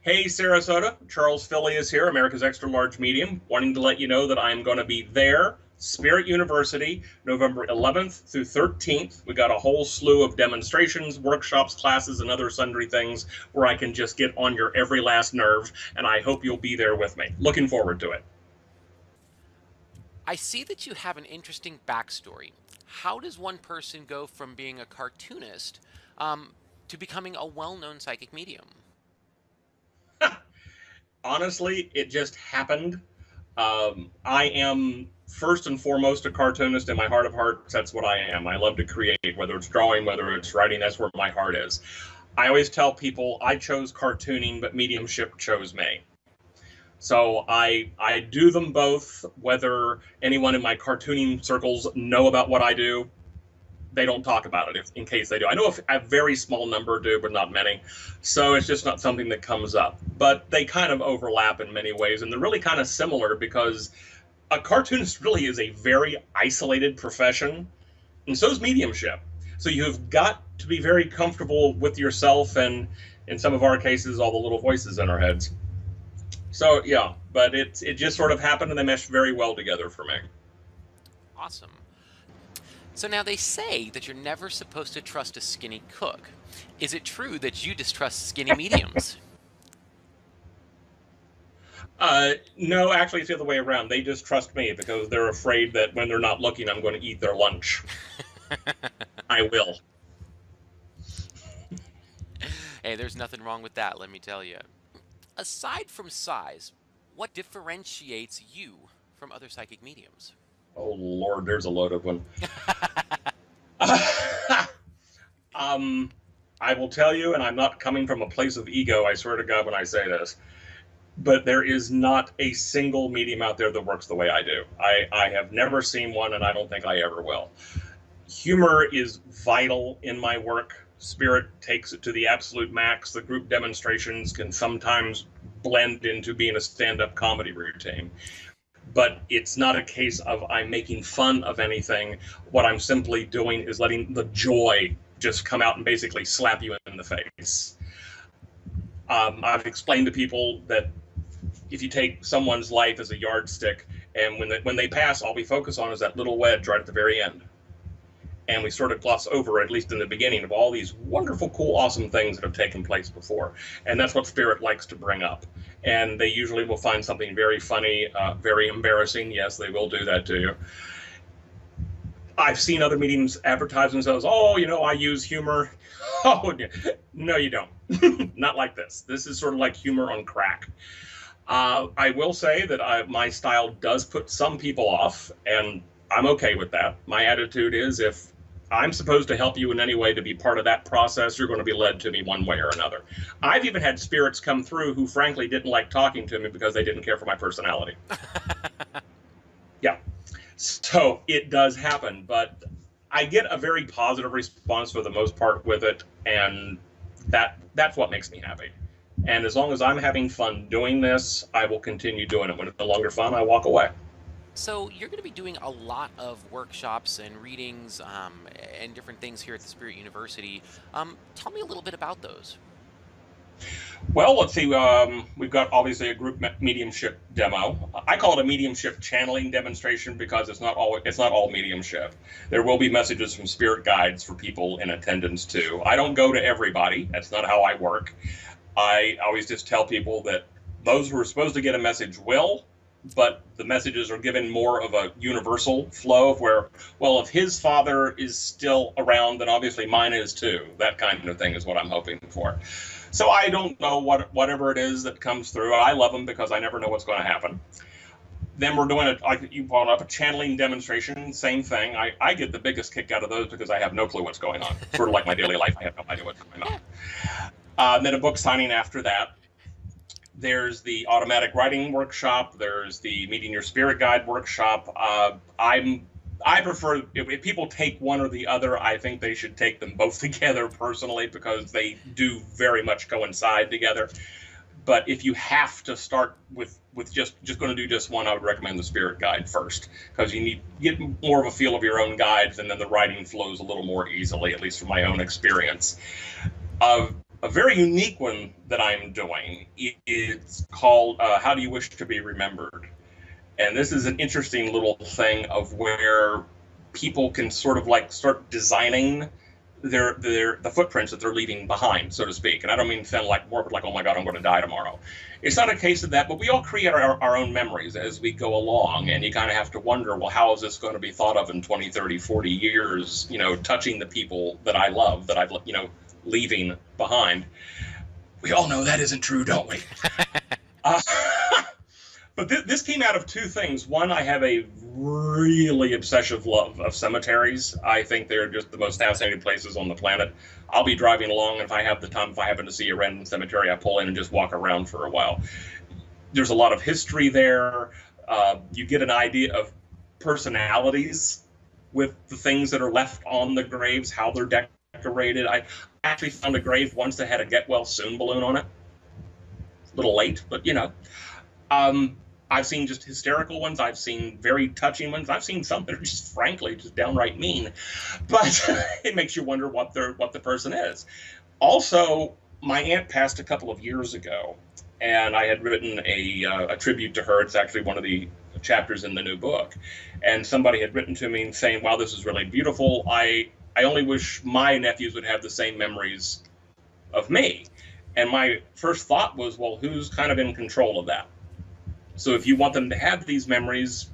Hey, Sarasota, Charles Filius here, America's Extra Large Medium, wanting to let you know that I'm going to be there, Spirit University, November 11th through 13th. We got a whole slew of demonstrations, workshops, classes, and other sundry things where I can just get on your every last nerve, and I hope you'll be there with me. Looking forward to it. I see that you have an interesting backstory. How does one person go from being a cartoonist to becoming a well-known psychic medium? Honestly, it just happened. I am first and foremost a cartoonist in my heart of hearts. That's what I am. I love to create, whether it's drawing, whether it's writing, that's where my heart is. I always tell people I chose cartooning, but mediumship chose me. So I do them both, whether anyone in my cartooning circles know about what I do. They don't talk about it in case they do. I know a very small number do, but not many. So it's just not something that comes up. But they kind of overlap in many ways, and they're really kind of similar because a cartoonist really is a very isolated profession, and so is mediumship. So you've got to be very comfortable with yourself and, in some of our cases, all the little voices in our heads. So yeah, but it just sort of happened, and they meshed very well together for me. Awesome. So now they say that you're never supposed to trust a skinny cook. Is it true that you distrust skinny mediums? No, actually, it's the other way around. They just trust me because they're afraid that when they're not looking, I'm going to eat their lunch. I will. Hey, there's nothing wrong with that, let me tell you. Aside from size, what differentiates you from other psychic mediums? Oh, Lord, there's a load of them. I will tell you, and I'm not coming from a place of ego, I swear to God when I say this, but there is not a single medium out there that works the way I do. I have never seen one, and I don't think I ever will. Humor is vital in my work. Spirit takes it to the absolute max. The group demonstrations can sometimes blend into being a stand-up comedy routine. But it's not a case of I'm making fun of anything. What I'm simply doing is letting the joy just come out and basically slap you in the face. I've explained to people that if you take someone's life as a yardstick, and when they pass, all we focus on is that little wedge right at the very end. And we sort of gloss over, at least in the beginning, of all these wonderful, cool, awesome things that have taken place before. And that's what Spirit likes to bring up. And they usually will find something very funny, very embarrassing. Yes, they will do that to you. I've seen other mediums advertise themselves, oh, I use humor. Oh, no, you don't. Not like this. This is sort of like humor on crack. I will say that my style does put some people off, and I'm okay with that. My attitude is if I'm supposed to help you in any way to be part of that process, you're going to be led to me one way or another. I've even had spirits come through who frankly didn't like talking to me because they didn't care for my personality. Yeah. So it does happen, but I get a very positive response for the most part with it, and that's what makes me happy. And as long as I'm having fun doing this, I will continue doing it. When it's no longer fun, I walk away. So you're going to be doing a lot of workshops and readings and different things here at the Spirit University. Tell me a little bit about those. Well, let's see. We've got obviously a group mediumship demo. I call it a mediumship channeling demonstration because it's not all mediumship. There will be messages from spirit guides for people in attendance too. I don't go to everybody. That's not how I work. I always just tell people that those who are supposed to get a message will, but the messages are given more of a universal flow of where, well, if his father is still around, then obviously mine is too. That kind of thing is what I'm hoping for. So I don't know whatever it is that comes through. I love them because I never know what's going to happen. Then we're doing like you brought up, a channeling demonstration, same thing. I get the biggest kick out of those because I have no clue what's going on. Sort of like my daily life, I have no idea what's going on. Then a book signing after that. There's the automatic writing workshop. There's the meeting your spirit guide workshop. I prefer, if people take one or the other, I think they should take them both together personally because they do very much coincide together. But if you have to start with just going to do just one, I would recommend the spirit guide first because you get more of a feel of your own guides, and then the writing flows a little more easily, at least from my own experience. A very unique one that I'm doing. It's called How Do You Wish to Be Remembered? And this is an interesting little thing of where people can sort of like start designing the footprints that they're leaving behind, so to speak. And I don't mean sound like morbid, like, oh my God, I'm going to die tomorrow. It's not a case of that, but we all create our own memories as we go along. And you kind of have to wonder, well, how is this going to be thought of in 20, 30, 40 years, touching the people that I love, that I've, leaving behind. We all know that isn't true, don't we? But this came out of two things. One, I have a really obsessive love of cemeteries. I think they're just the most fascinating places on the planet. I'll be driving along, and if I have the time, if I happen to see a random cemetery, I pull in and just walk around for a while. There's a lot of history there. You get an idea of personalities with the things that are left on the graves, how they're decorated. I actually found a grave once that had a get well soon balloon on it. A little late, but I've seen just hysterical ones. I've seen very touching ones. I've seen some that are just, frankly, just downright mean. But it makes you wonder what the person is. Also, my aunt passed a couple of years ago, and I had written a tribute to her. It's actually one of the chapters in the new book. And somebody had written to me saying, wow, this is really beautiful. I only wish my nephews would have the same memories of me. And my first thought was, well, who's kind of in control of that? So if you want them to have these memories,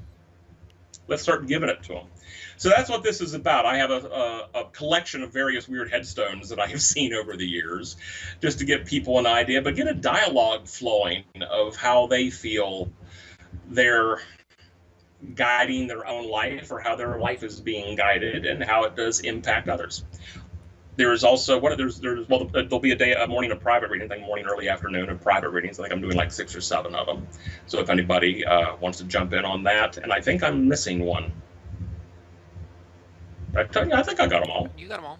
let's start giving it to them. So that's what this is about. I have a collection of various weird headstones that I have seen over the years, just to give people an idea, but get a dialogue flowing of how they feel they're guiding their own life, or how their life is being guided, and how it does impact others. There is also there'll be a morning of private readings, like morning, early afternoon of private readings. I think I'm doing like 6 or 7 of them. So if anybody wants to jump in on that, and I think I'm missing one. I think I got them all. You got them all.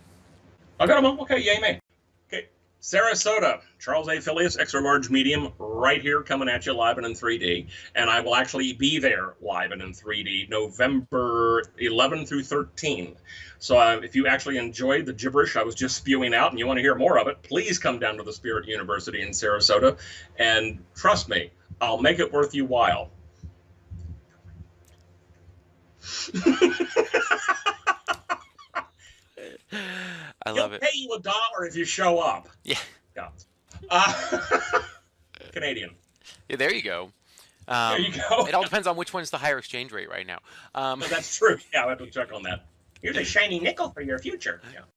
I got them all. Okay, yay me. Okay, Sarasota, Charles A. Filius, extra large medium, right here coming at you live and in 3D. And I will actually be there live and in 3D November 11 through 13. So if you actually enjoyed the gibberish I was just spewing out and you want to hear more of it, please come down to the Spirit University in Sarasota. And trust me, I'll make it worth your while. I love it. He'll pay you $1 if you show up. Yeah. Canadian. Yeah, there you go. There you go. It all depends on which one's the higher exchange rate right now. That's true. Yeah, I have to check on that. Here's a shiny nickel for your future. Yeah.